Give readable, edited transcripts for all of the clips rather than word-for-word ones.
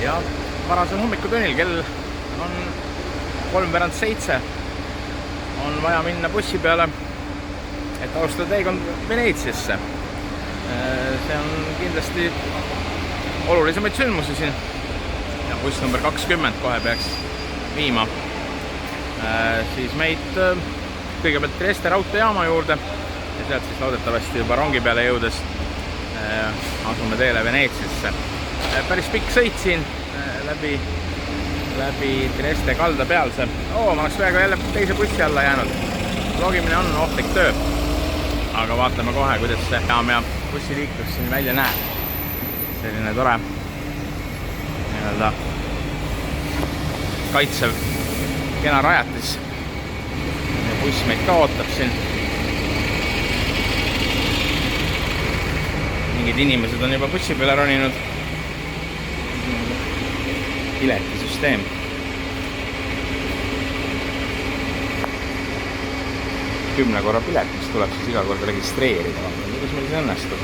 ja varasem hommikutunnil, kell on 6:45, on vaja minna bussi peale, et alustada teekond Veneetsiasse. See on kindlasti olulisemaid sündmusi siin ja buss number 20 kohe peaks viima siis meid kõigepealt Trieste raudteejaama juurde ja sealt siis loodetavasti juba rongi peale jõudes asume teele Veneetsiasse. Päris pikk sõit siin läbi Trieste kalda pealse. Ma oleks peaaegu jälle teise bussi alla jäänud. Vlogimine on ohtlik töö, aga vaatame kohe, kuidas see jaam ja bussiliiklus siin välja näeb. Selline tore kaitsev kena rajatis ja buss meid ka ootab siin. Mingid inimesed on juba bussi peale roninud. Piletisüsteem. Kümne korra pilet, mis tuleb siis iga kord registreerida. Vaatame, kuidas meil see õnnestub.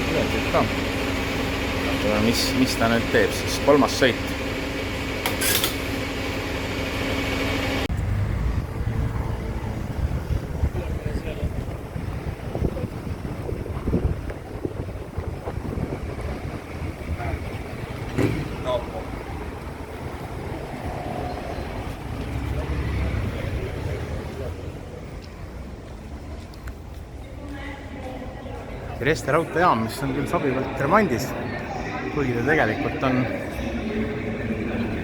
Piletit ka. Vaatame, mis ta nüüd teeb siis. 3. sõit. Trieste raudteejaam, mis on küll sobivalt remondis, kuigi ta tegelikult on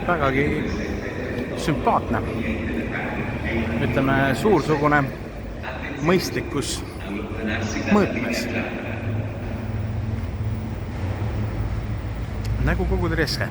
vägagi sümpaatne. Ütleme, suursugune mõistlikkus mõõtmes. Nagu kogu Trieste.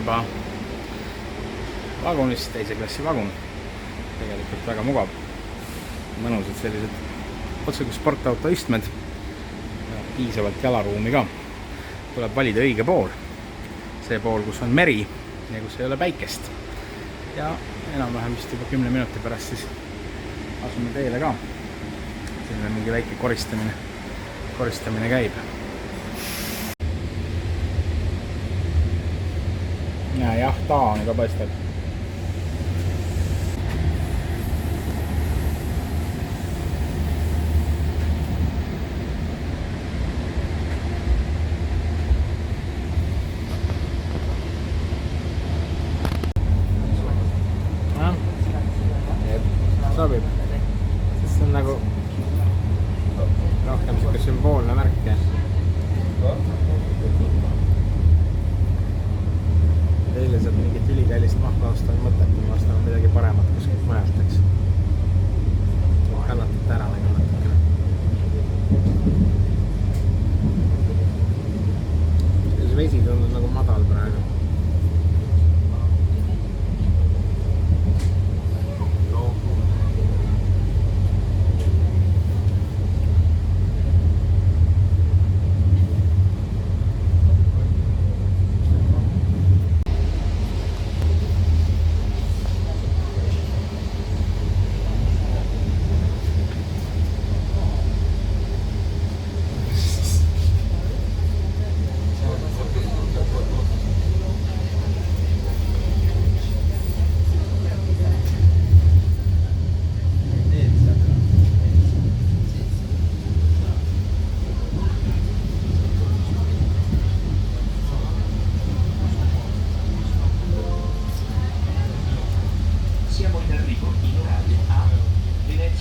Juba vagunist, teise klassi vagun. Tegelikult väga mugav. Mõnusad sellised otse kui sportauto istmed. Ja piisavalt jalaruumi ka. Tuleb valida õige pool. See pool, kus on meri ja kus ei ole päikest. Ja enam-vähem vist juba 10 minuti pärast siis asume teele ka. Siin on mingi väike koristamine käib. Ja jah, taani ka paistab. Sobib. Sest see on nagu rohkem siuke sümboolne märk. Teile saab mingit ülikallist mahla osta on mõtet, ma ostan midagi paremat kuskilt mõnelt, eks.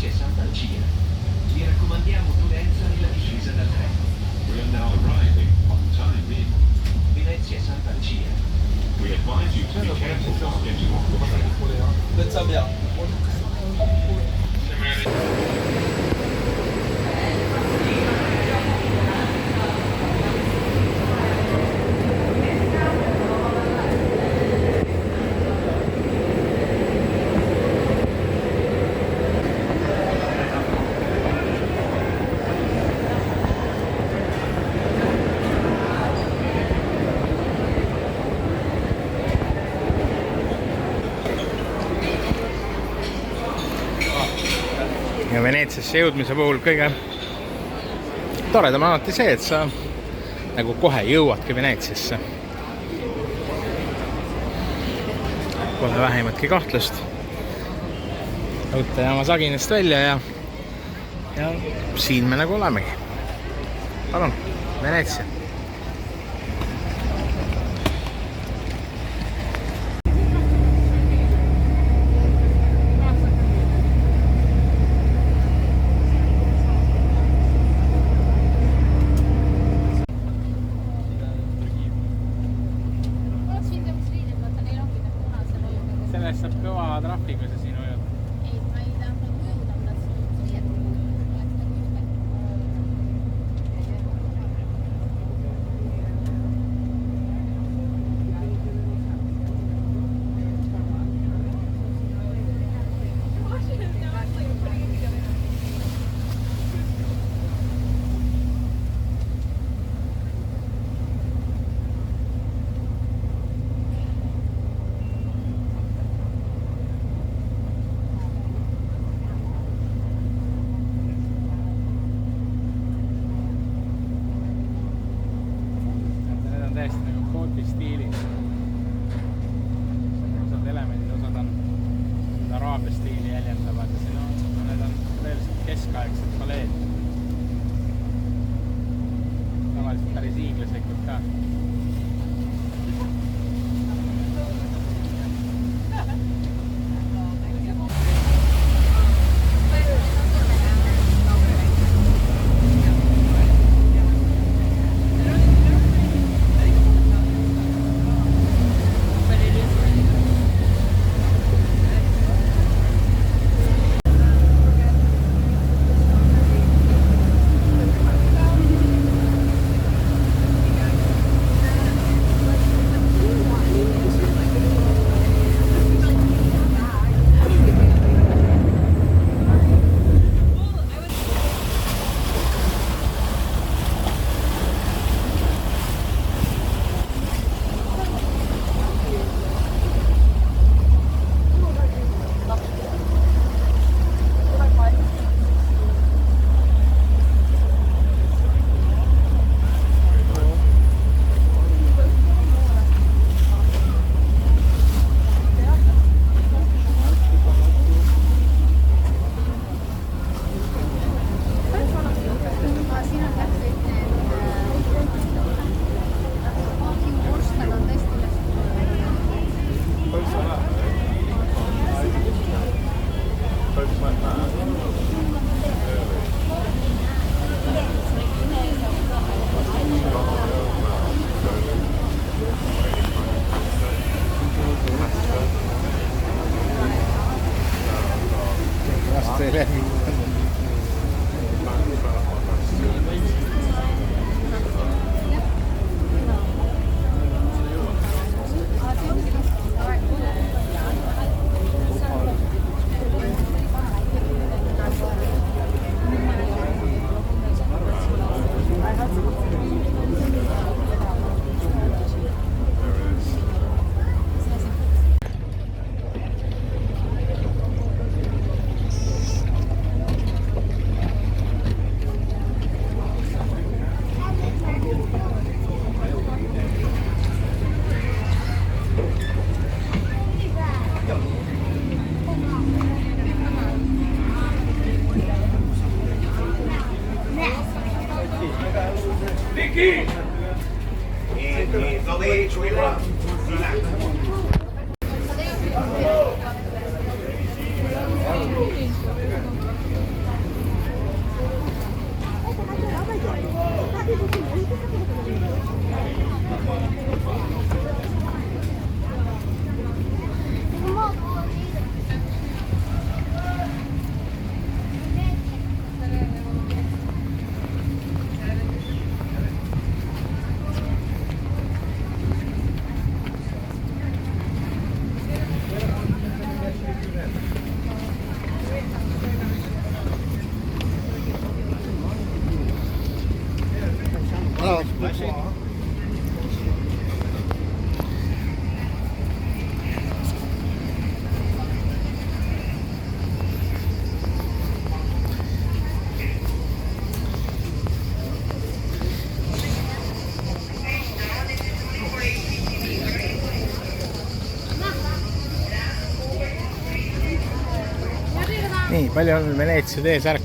Venezia e Sant'Alcia. Vi raccomandiamo prudenza nella discesa dal treno. We are now arriving on time in Venezia e Sant'Alcia. We advise you to be careful while getting off the train. Ja Veneetsiasse jõudmise puhul kõige toredam on alati see, et sa nagu kohe jõuadki Veneetsiasse. Pole vähimatki kahtlust. Õutejaama saginast välja ja siin me nagu olemegi. Palun, Veneetsia. Sellest saab kõva trahvi, kui sa siin ujud. Ei, ma ei tahtnud ujuda, ma tahtsin riietada. Täiesti nagu kooti stiilis. Osad elemendid, osad on araabia stiili jäljendavad ja siin on, need on veel keskaegsed paleed. Tavaliselt päris hiiglaslikud ka. nii, palju on Veneetsia T-särk.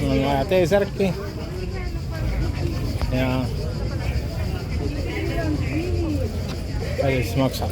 Mul on vaja T-särki. Ja palju siis maksab?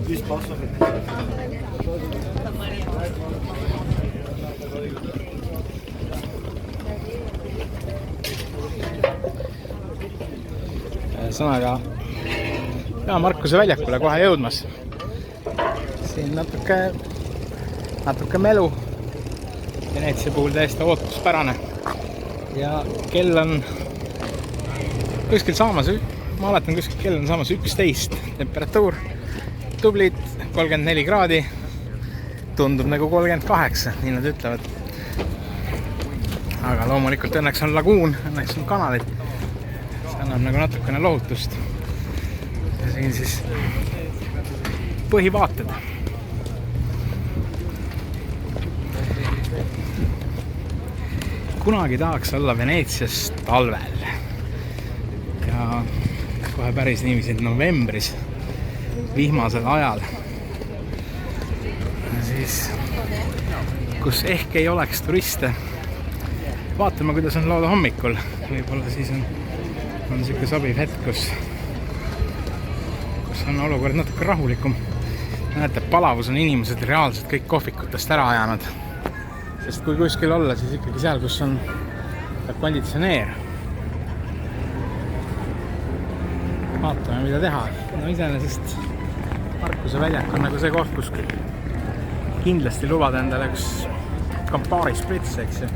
This box of it. Sõnaga ja Markuse väljakule kohe jõudmas. Siin natuke melu. Veneetsia puhul täiesti ootuspärane. Ja kell on kuskil saamas, ma oletan kuskil kell on saamas 11. Temperatuur tublid 34 kraadi. Tundub nagu 38, nii nad ütlevad. Aga loomulikult õnneks on laguun, õnneks on kanalid. See annab nagu natukene lohutust. Ja siin siis põhivaated. Kunagi tahaks olla Veneetsias talvel. Ja kohe päris niiviisi novembris, vihmasel ajal. Ja siis, kus ehk ei oleks turiste. Vaatame, kuidas on lauda hommikul. Võib-olla siis on siuke sobiv hetk, kus on olukord natuke rahulikum. Näete, palavus on inimesed reaalselt kõik kohvikutest ära ajanud. Sest kui kuskil olla, siis ikkagi seal, kus on konditsioneer. Vaatame, mida teha. No iseenesest Markuse väljak on nagu see koht, kus kindlasti lubada endale üks Campari sprits, eks ju.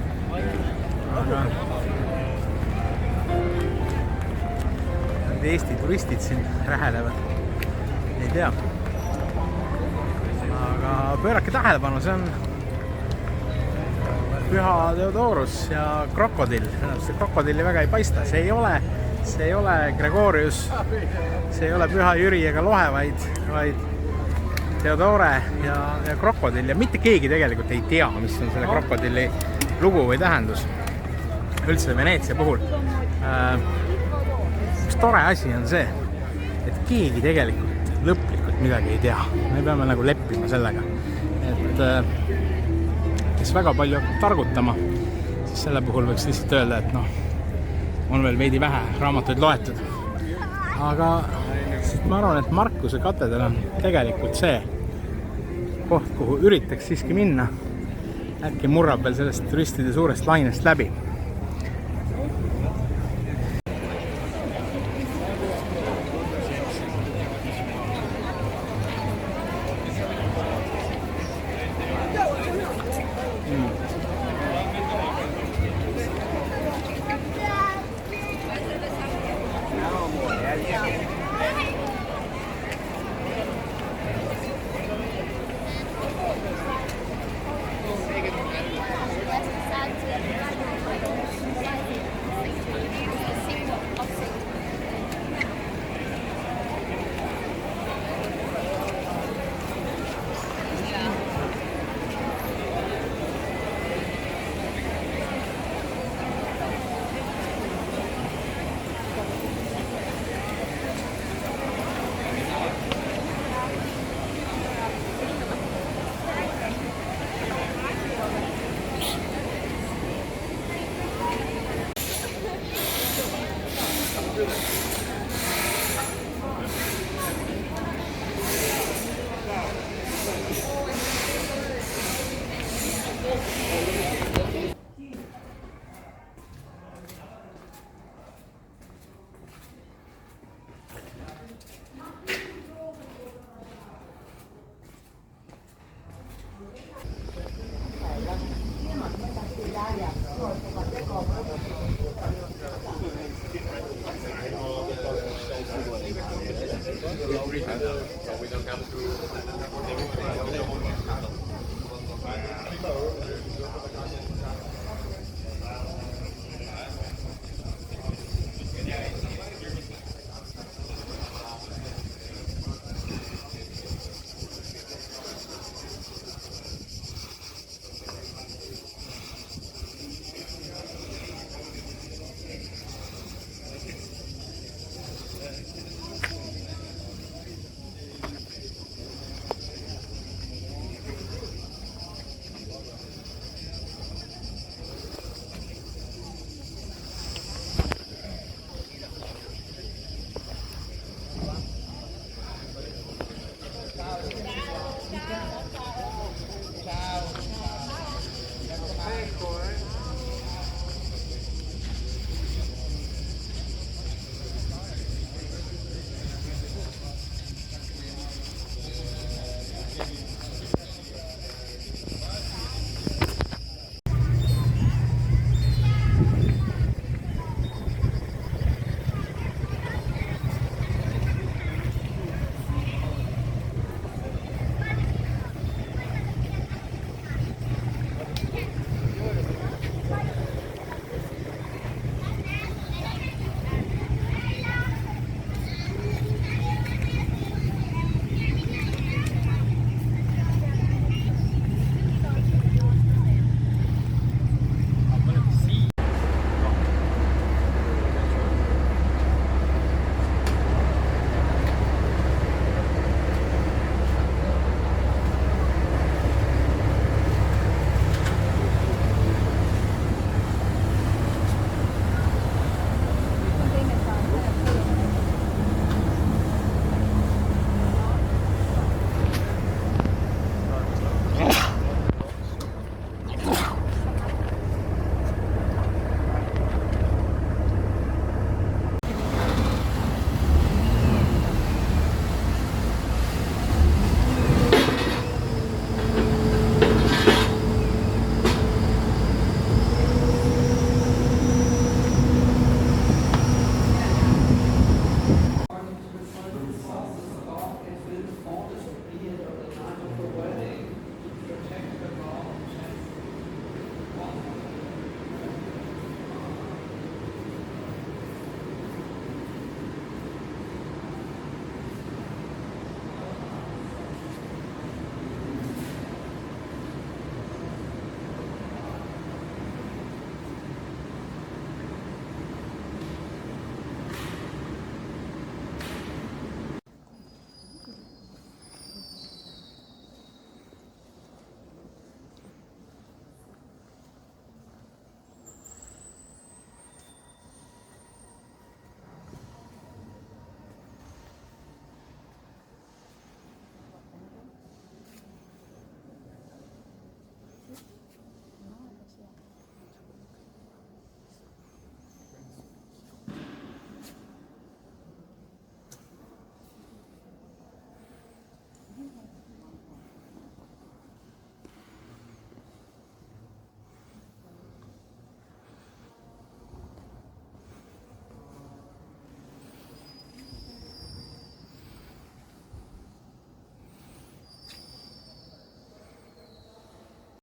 Aga Eesti turistid siin rähelevad. Ei tea. Aga pöörake tähelepanu, see on Püha Theodorus ja krokodill. See krokodilli väga ei paista. See ei ole Gregorius, see ei ole Püha Jüri ega Lohe, vaid Theodore ja krokodill. Ja mitte keegi tegelikult ei tea, mis on selle krokodilli lugu või tähendus. Üldse Veneetsia puhul. Üks tore asi on see, et keegi tegelikult lõplikult midagi ei tea. Me peame nagu leppima sellega. Et kes väga palju hakkab targutama, siis selle puhul võiks lihtsalt öelda, et noh, on veel veidi vähe raamatuid loetud. Aga ma arvan, et Markuse katedral on tegelikult see koht, kuhu üritaks siiski minna. Äkki murrab veel sellest turistide suurest lainest läbi.